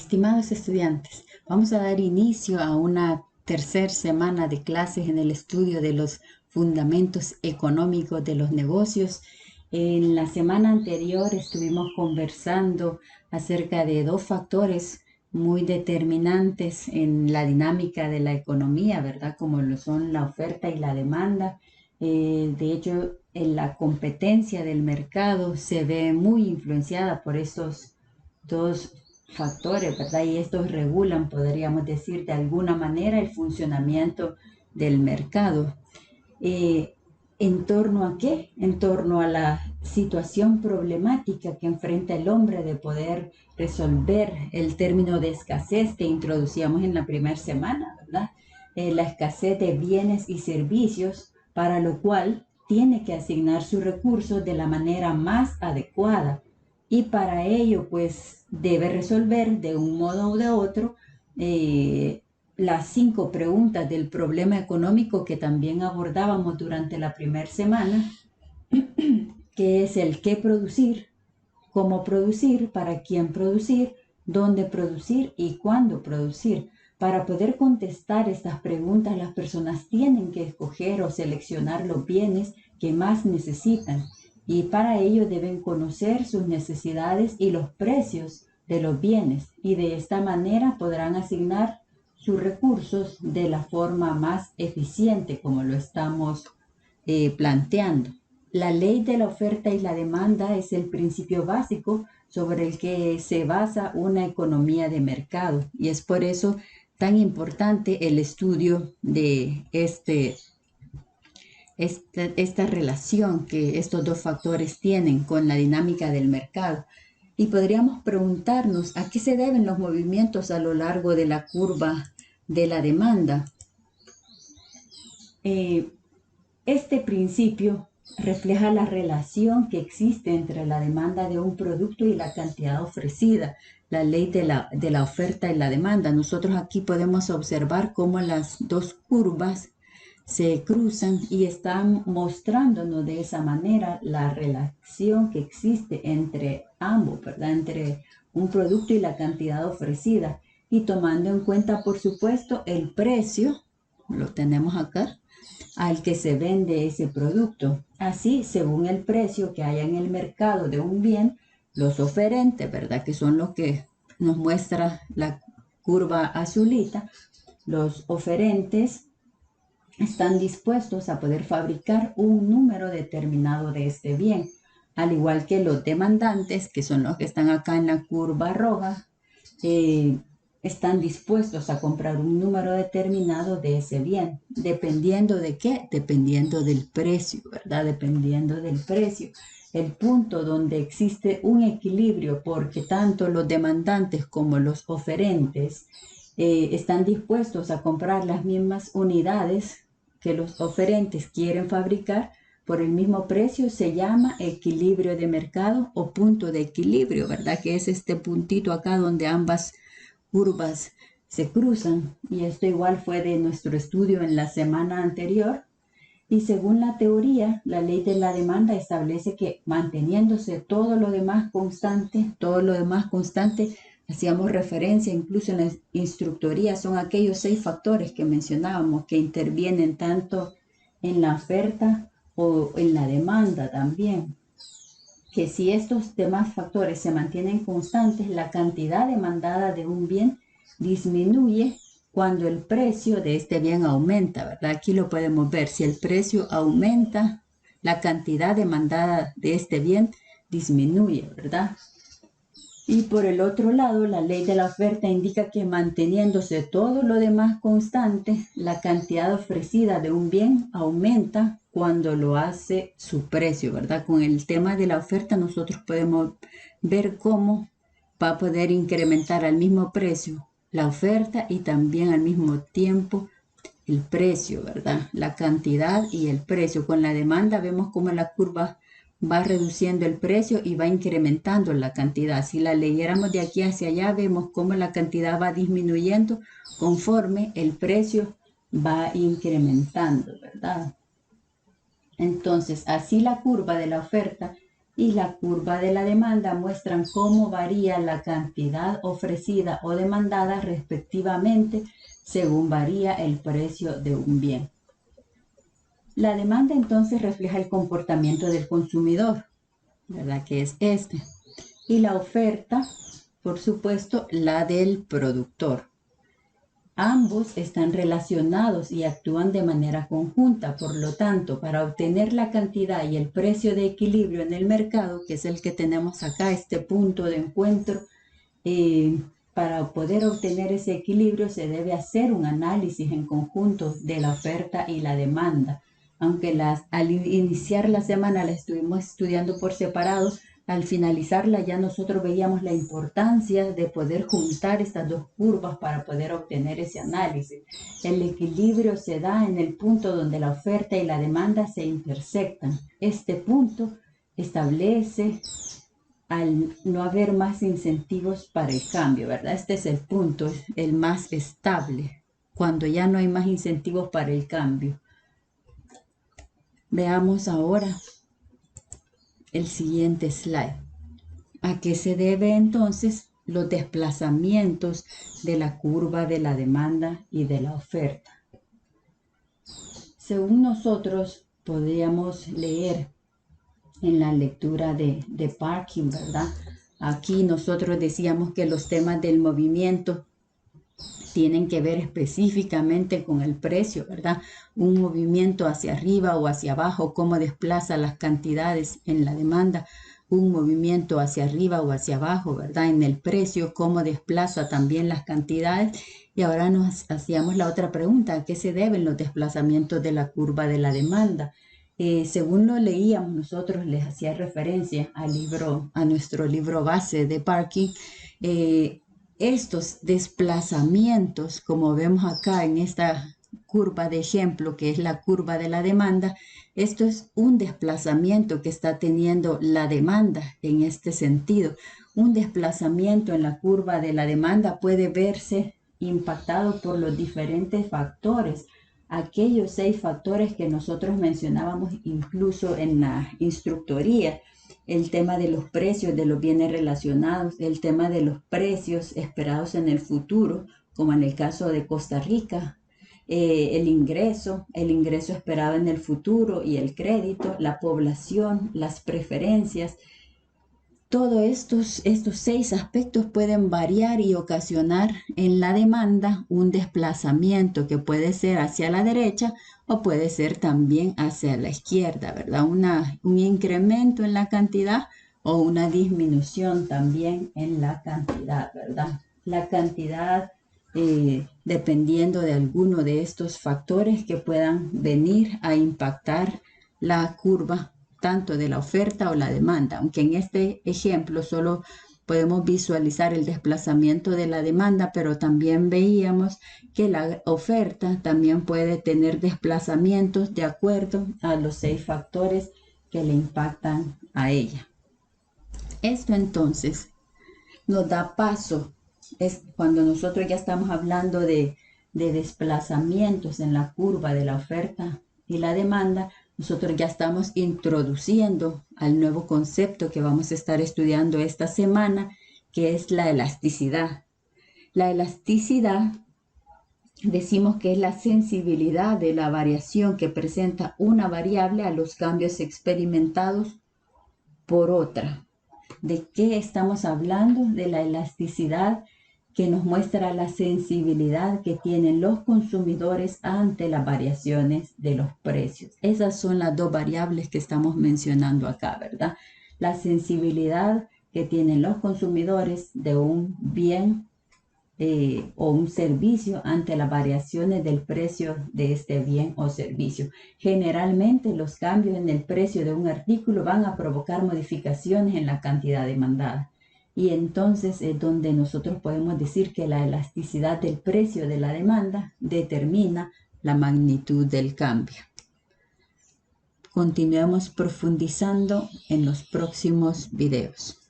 Estimados estudiantes, vamos a dar inicio a una tercera semana de clases en el estudio de los fundamentos económicos de los negocios. En la semana anterior estuvimos conversando acerca de dos factores muy determinantes en la dinámica de la economía, ¿verdad? Como lo son la oferta y la demanda. De hecho, en la competencia del mercado se ve muy influenciada por estos dos factores, ¿verdad? Y estos regulan, podríamos decir, de alguna manera el funcionamiento del mercado. ¿En torno a qué? En torno a la situación problemática que enfrenta el hombre de poder resolver el término de escasez que introducíamos en la primera semana, ¿verdad? La escasez de bienes y servicios, para lo cual tiene que asignar sus recursos de la manera más adecuada. Y para ello, pues, debe resolver de un modo o de otro las 5 preguntas del problema económico que también abordábamos durante la primera semana, que es el qué producir, cómo producir, para quién producir, dónde producir y cuándo producir. Para poder contestar estas preguntas, las personas tienen que escoger o seleccionar los bienes que más necesitan y para ello deben conocer sus necesidades y los precios de los bienes y de esta manera podrán asignar sus recursos de la forma más eficiente como lo estamos planteando. La ley de la oferta y la demanda es el principio básico sobre el que se basa una economía de mercado y es por eso tan importante el estudio de esta relación que estos dos factores tienen con la dinámica del mercado. Y podríamos preguntarnos a qué se deben los movimientos a lo largo de la curva de la demanda. Este principio refleja la relación que existe entre la demanda de un producto y la cantidad ofrecida, la ley de la oferta y la demanda. Nosotros aquí podemos observar cómo las dos curvas se cruzan y están mostrándonos de esa manera la relación que existe entre ambos, ¿verdad? Entre un producto y la cantidad ofrecida. Y tomando en cuenta, por supuesto, el precio, lo tenemos acá, al que se vende ese producto. Así, según el precio que haya en el mercado de un bien, los oferentes, ¿verdad? Que son los que nos muestra la curva azulita, los oferentes están dispuestos a poder fabricar un número determinado de este bien, al igual que los demandantes, que son los que están acá en la curva roja, están dispuestos a comprar un número determinado de ese bien. ¿Dependiendo de qué? Dependiendo del precio, ¿verdad? Dependiendo del precio. El punto donde existe un equilibrio porque tanto los demandantes como los oferentes están dispuestos a comprar las mismas unidades que los oferentes quieren fabricar por el mismo precio, se llama equilibrio de mercado o punto de equilibrio, ¿verdad? Que es este puntito acá donde ambas curvas se cruzan. Y esto igual fue de nuestro estudio en la semana anterior. Y según la teoría, la ley de la demanda establece que manteniéndose todo lo demás constante, hacíamos referencia incluso en la instructoría, son aquellos 6 factores que mencionábamos que intervienen tanto en la oferta o en la demanda también. Que si estos demás factores se mantienen constantes, la cantidad demandada de un bien disminuye cuando el precio de este bien aumenta, ¿verdad? Aquí lo podemos ver, si el precio aumenta, la cantidad demandada de este bien disminuye, ¿verdad? Y por el otro lado, la ley de la oferta indica que manteniéndose todo lo demás constante, la cantidad ofrecida de un bien aumenta cuando lo hace su precio, ¿verdad? Con el tema de la oferta nosotros podemos ver cómo va a poder incrementar al mismo precio la oferta y también al mismo tiempo el precio, ¿verdad? La cantidad y el precio. Con la demanda vemos cómo la curva va reduciendo el precio y va incrementando la cantidad. Si la leyéramos de aquí hacia allá, vemos cómo la cantidad va disminuyendo conforme el precio va incrementando, ¿verdad? Entonces, así la curva de la oferta y la curva de la demanda muestran cómo varía la cantidad ofrecida o demandada respectivamente según varía el precio de un bien. La demanda entonces refleja el comportamiento del consumidor, ¿verdad? Que es este. Y la oferta, por supuesto, la del productor. Ambos están relacionados y actúan de manera conjunta. Por lo tanto, para obtener la cantidad y el precio de equilibrio en el mercado, que es el que tenemos acá, este punto de encuentro, para poder obtener ese equilibrio se debe hacer un análisis en conjunto de la oferta y la demanda. Aunque al iniciar la semana la estuvimos estudiando por separado, al finalizarla ya nosotros veíamos la importancia de poder juntar estas dos curvas para poder obtener ese análisis. El equilibrio se da en el punto donde la oferta y la demanda se intersectan. Este punto establece al no haber más incentivos para el cambio, ¿verdad? Este es el punto, el más estable, cuando ya no hay más incentivos para el cambio. Veamos ahora el siguiente slide. ¿A qué se debe entonces los desplazamientos de la curva de la demanda y de la oferta? Según nosotros podríamos leer en la lectura de Parkin, ¿verdad? Aquí nosotros decíamos que los temas del movimiento tienen que ver específicamente con el precio, ¿verdad? Un movimiento hacia arriba o hacia abajo, cómo desplaza las cantidades en la demanda, un movimiento hacia arriba o hacia abajo, ¿verdad? En el precio, cómo desplaza también las cantidades. Y ahora nos hacíamos la otra pregunta, ¿a qué se deben los desplazamientos de la curva de la demanda? Según lo leíamos, nosotros les hacía referencia a nuestro libro base de Parkin. Estos desplazamientos, como vemos acá en esta curva de ejemplo, que es la curva de la demanda, esto es un desplazamiento que está teniendo la demanda en este sentido. Un desplazamiento en la curva de la demanda puede verse impactado por los diferentes factores, aquellos 6 factores que nosotros mencionábamos incluso en la instructoría. El tema de los precios de los bienes relacionados, el tema de los precios esperados en el futuro, como en el caso de Costa Rica, el ingreso esperado en el futuro y el crédito, la población, las preferencias. Todos estos 6 aspectos pueden variar y ocasionar en la demanda un desplazamiento que puede ser hacia la derecha o puede ser también hacia la izquierda, ¿verdad? Un incremento en la cantidad o una disminución también en la cantidad, ¿verdad? La cantidad dependiendo de alguno de estos factores que puedan venir a impactar la curva tanto de la oferta o la demanda, aunque en este ejemplo solo podemos visualizar el desplazamiento de la demanda, pero también veíamos que la oferta también puede tener desplazamientos de acuerdo a los 6 factores que le impactan a ella. Esto entonces nos da paso, es cuando nosotros ya estamos hablando de desplazamientos en la curva de la oferta y la demanda, nosotros ya estamos introduciendo al nuevo concepto que vamos a estar estudiando esta semana, que es la elasticidad. La elasticidad decimos que es la sensibilidad de la variación que presenta una variable a los cambios experimentados por otra. ¿De qué estamos hablando? De la elasticidad que nos muestra la sensibilidad que tienen los consumidores ante las variaciones de los precios. Esas son las 2 variables que estamos mencionando acá, ¿verdad? La sensibilidad que tienen los consumidores de un bien o un servicio ante las variaciones del precio de este bien o servicio. Generalmente los cambios en el precio de un artículo van a provocar modificaciones en la cantidad demandada. Y entonces es donde nosotros podemos decir que la elasticidad del precio de la demanda determina la magnitud del cambio. Continuemos profundizando en los próximos videos.